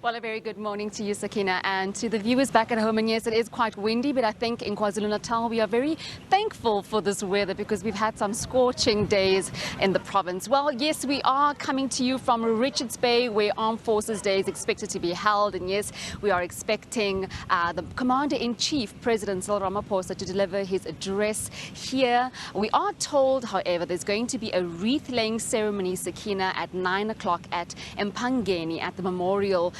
Well, a very good morning to you, Sakina, and to the viewers back at home. And yes, it is quite windy, but I think in KwaZulu-Natal we are very thankful for this weather because we've had some scorching days in the province. Well, yes, we are coming to you from Richards Bay, where Armed Forces Day is expected to be held. And yes, we are expecting the Commander-in-Chief, President Cyril Ramaphosa, to deliver his address here. We are told, however, there's going to be a wreath-laying ceremony, Sakina, at 9 o'clock at Mpangeni at the Memorial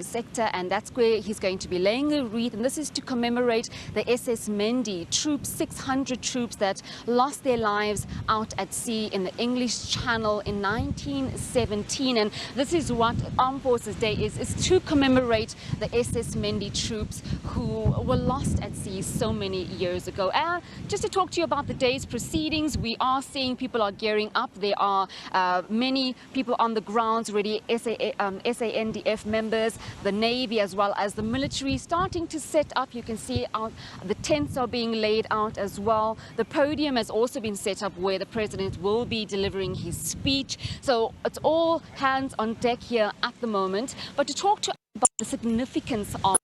sector, and that's where he's going to be laying a wreath, and this is to commemorate the SS Mendi troops, 600 troops that lost their lives out at sea in the English Channel in 1917. And this is what Armed Forces Day is to commemorate the SS Mendi troops who were lost at sea so many years ago. Just to talk to you about the day's proceedings, we are seeing people are gearing up. There are many people on the grounds already, SANDF members, the Navy as well as the military starting to set up. You can see the tents are being laid out as well. The podium has also been set up where the president will be delivering his speech. So it's all hands on deck here at the moment. But to talk to about the significance of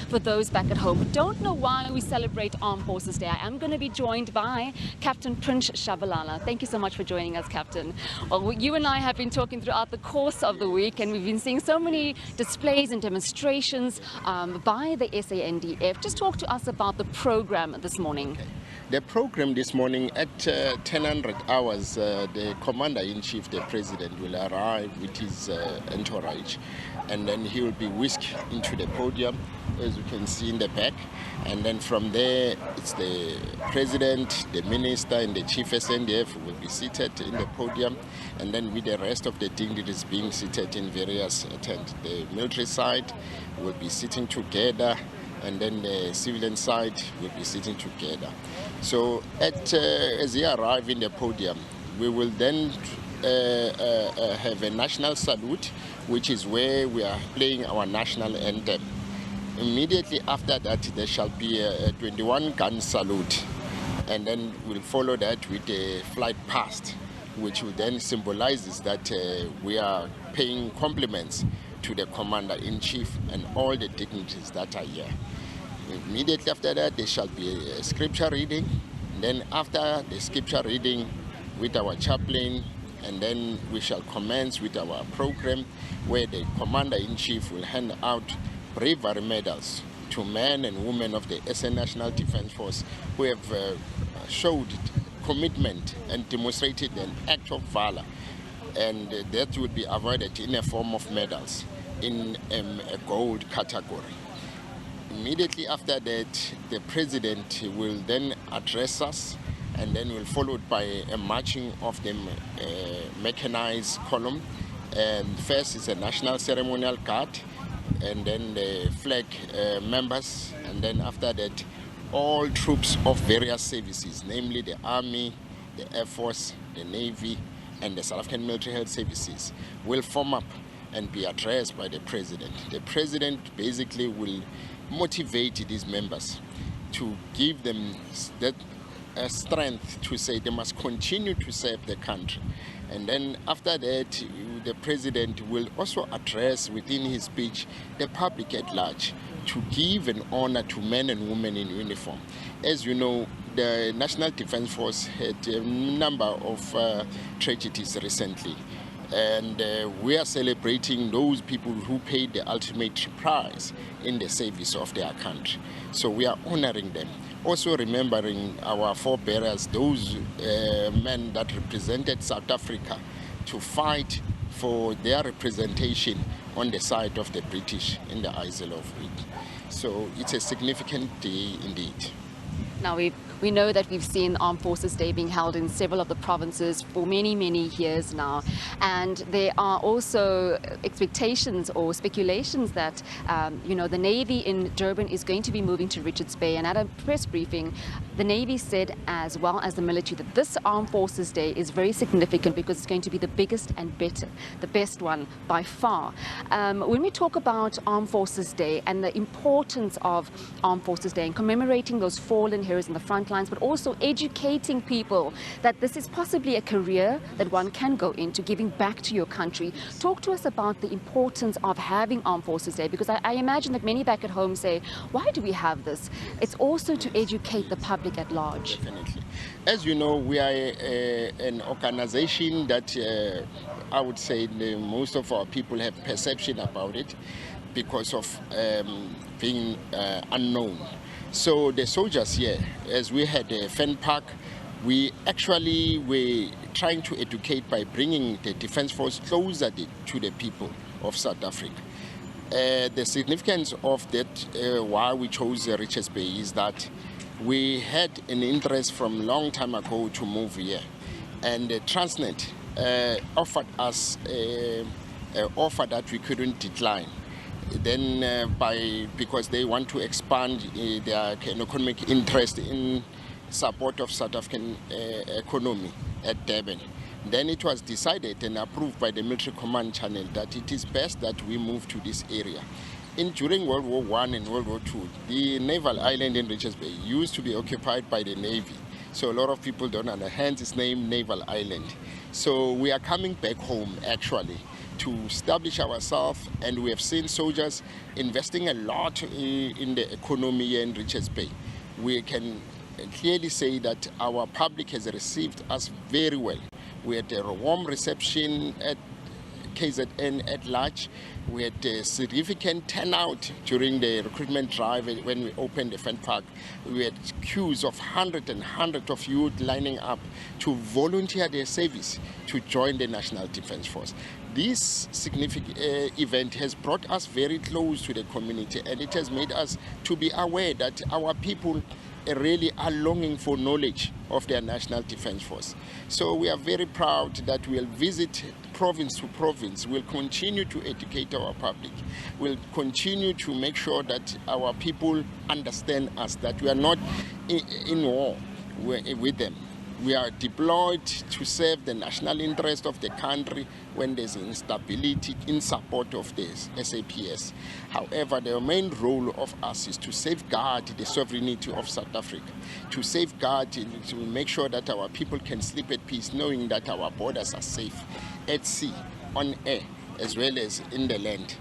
for those back at home who don't know why we celebrate Armed Forces Day, I am going to be joined by Captain Prince Tshabalala. Thank you so much for joining us, Captain. Well, you and I have been talking throughout the course of the week, and we've been seeing so many displays and demonstrations by the SANDF. Just talk to us about the program this morning. Okay. The program this morning at 1000 hours, the Commander-in-Chief, the President, will arrive with his entourage, and then he will be whisked into the podium, as you can see in the back. And then from there, it's the President, the Minister, and the Chief SNDF will be seated in the podium. And then with the rest of the dignitaries being seated in various tents. The military side will be sitting together, and then the civilian side will be sitting together. So as he arrives in the podium, we will then have a national salute, which is where we are playing our national anthem. Immediately after that, there shall be a 21-gun salute, and then we'll follow that with a flight past, which will then symbolizes that we are paying compliments to the Commander-in-Chief and all the dignitaries that are here. Immediately after that, there shall be a scripture reading. Then after the scripture reading with our chaplain, and then we shall commence with our program where the Commander-in-Chief will hand out bravery medals to men and women of the SA National Defence Force who have showed commitment and demonstrated an act of valor. And that will be awarded in a form of medals in a gold category. Immediately after that, the President will then address us, and then will followed by a marching of the mechanized column. And first is a national ceremonial guard, and then the flag members, and then after that, all troops of various services, namely the Army, the Air Force, the Navy, and the South African Military Health Services, will form up and be addressed by the President. The President basically will motivate these members to give them that strength to say they must continue to serve the country. And then after that, the President will also address within his speech the public at large to give an honor to men and women in uniform. As you know, the National Defence Force had a number of tragedies recently. And we are celebrating those people who paid the ultimate price in the service of their country. So we are honoring them. Also remembering our forebears, those men that represented South Africa to fight for their representation on the side of the British in the Isle of Wight. So it's a significant day indeed. Now, we know that we've seen Armed Forces Day being held in several of the provinces for many, many years now. And there are also expectations or speculations that, the Navy in Durban is going to be moving to Richards Bay. And at a press briefing, the Navy said, as well as the military, that this Armed Forces Day is very significant because it's going to be the biggest and better, the best one by far. When we talk about Armed Forces Day and the importance of Armed Forces Day and commemorating those fallen heroes in the front clients, but also educating people that this is possibly a career that one can go into, giving back to your country. Talk to us about the importance of having Armed Forces Day, because I imagine that many back at home say, why do we have this? It's also to educate the public at large. Definitely. As you know, we are an organization that I would say most of our people have perception about it because of being unknown. So the soldiers here, as we had a fan park, we actually were trying to educate by bringing the Defence Force closer to the people of South Africa. The significance of that, why we chose Richards Bay, is that we had an interest from a long time ago to move here, and Transnet offered us an offer that we couldn't decline. Then because they want to expand their economic interest in support of South African economy at Durban. Then it was decided and approved by the Military Command Channel that it is best that we move to this area. During World War I and World War II, the naval island in Richards Bay used to be occupied by the Navy. So a lot of people don't understand its name, Naval Island. So we are coming back home actually to establish ourselves, and we have seen soldiers investing a lot in the economy here in Richards Bay. We can clearly say that our public has received us very well. We had a warm reception at KZN at large. We had a significant turnout during the recruitment drive when we opened the fan park. We had queues of hundreds and hundreds of youth lining up to volunteer their service to join the National Defence Force. This significant event has brought us very close to the community, and it has made us to be aware that our people really are longing for knowledge of their National Defence Force. So we are very proud that we'll visit province to province. We'll continue to educate our public. We'll continue to make sure that our people understand us, that we are not in war with them. We are deployed to serve the national interest of the country when there's instability in support of the SAPS. However, the main role of us is to safeguard the sovereignty of South Africa, to safeguard, to make sure that our people can sleep at peace, knowing that our borders are safe at sea, on air, as well as in the land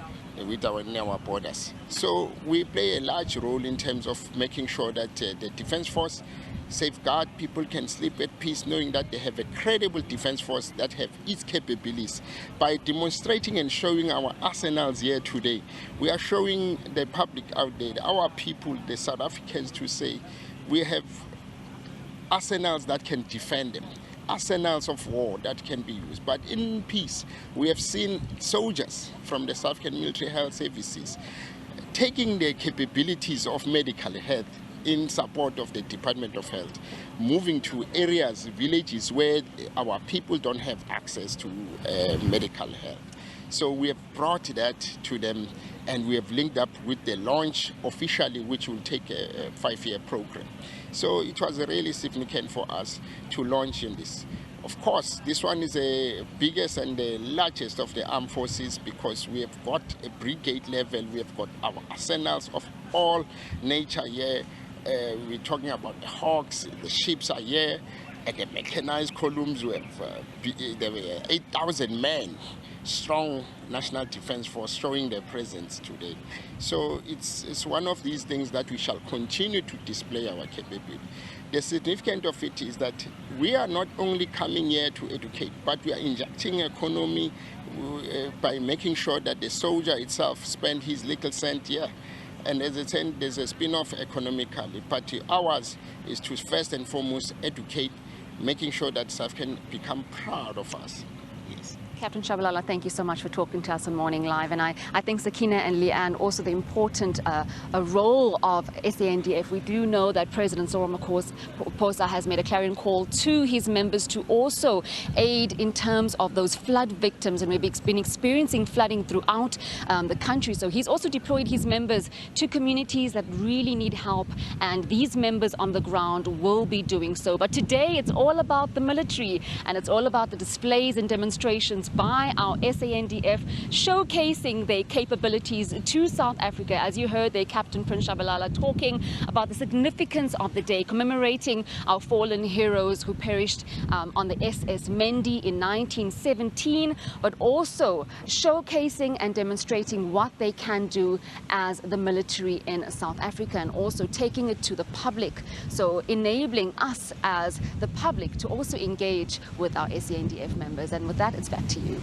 with our borders. So we play a large role in terms of making sure that the Defence Force safeguard, people can sleep at peace knowing that they have a credible defence force that have its capabilities. By demonstrating and showing our arsenals here today, we are showing the public out there, our people, the South Africans, to say we have arsenals that can defend them, arsenals of war that can be used. But in peace, we have seen soldiers from the South African Military Health Services taking their capabilities of medical health in support of the Department of Health, moving to areas, villages where our people don't have access to medical health. So we have brought that to them, and we have linked up with the launch officially, which will take a 5-year program. So it was really significant for us to launch in this. Of course, this one is the biggest and the largest of the armed forces because we have got a brigade level, we have got our arsenals of all nature here. We're talking about the Hawks, the ships are here, and the mechanized columns. We have there were 8,000 men, strong National Defence Force showing their presence today. So it's one of these things that we shall continue to display our capability. The significance of it is that we are not only coming here to educate, but we are injecting economy by making sure that the soldier itself spends his little cent here. And as I said, there's a spin-off economically, but ours is to first and foremost educate, making sure that South can become proud of us. Yes. Captain Tshabalala, thank you so much for talking to us on Morning Live. And I think Sakina and Leanne, also the important role of SANDF. We do know that President Cyril Ramaphosa has made a clarion call to his members to also aid in terms of those flood victims. And we've been experiencing flooding throughout the country. So he's also deployed his members to communities that really need help. And these members on the ground will be doing so. But today it's all about the military, and it's all about the displays and demonstrations by our SANDF, showcasing their capabilities to South Africa. As you heard, their captain Prince Tshabalala talking about the significance of the day, commemorating our fallen heroes who perished on the SS Mendi in 1917, but also showcasing and demonstrating what they can do as the military in South Africa, and also taking it to the public. So enabling us as the public to also engage with our SANDF members. And with that, it's back to you.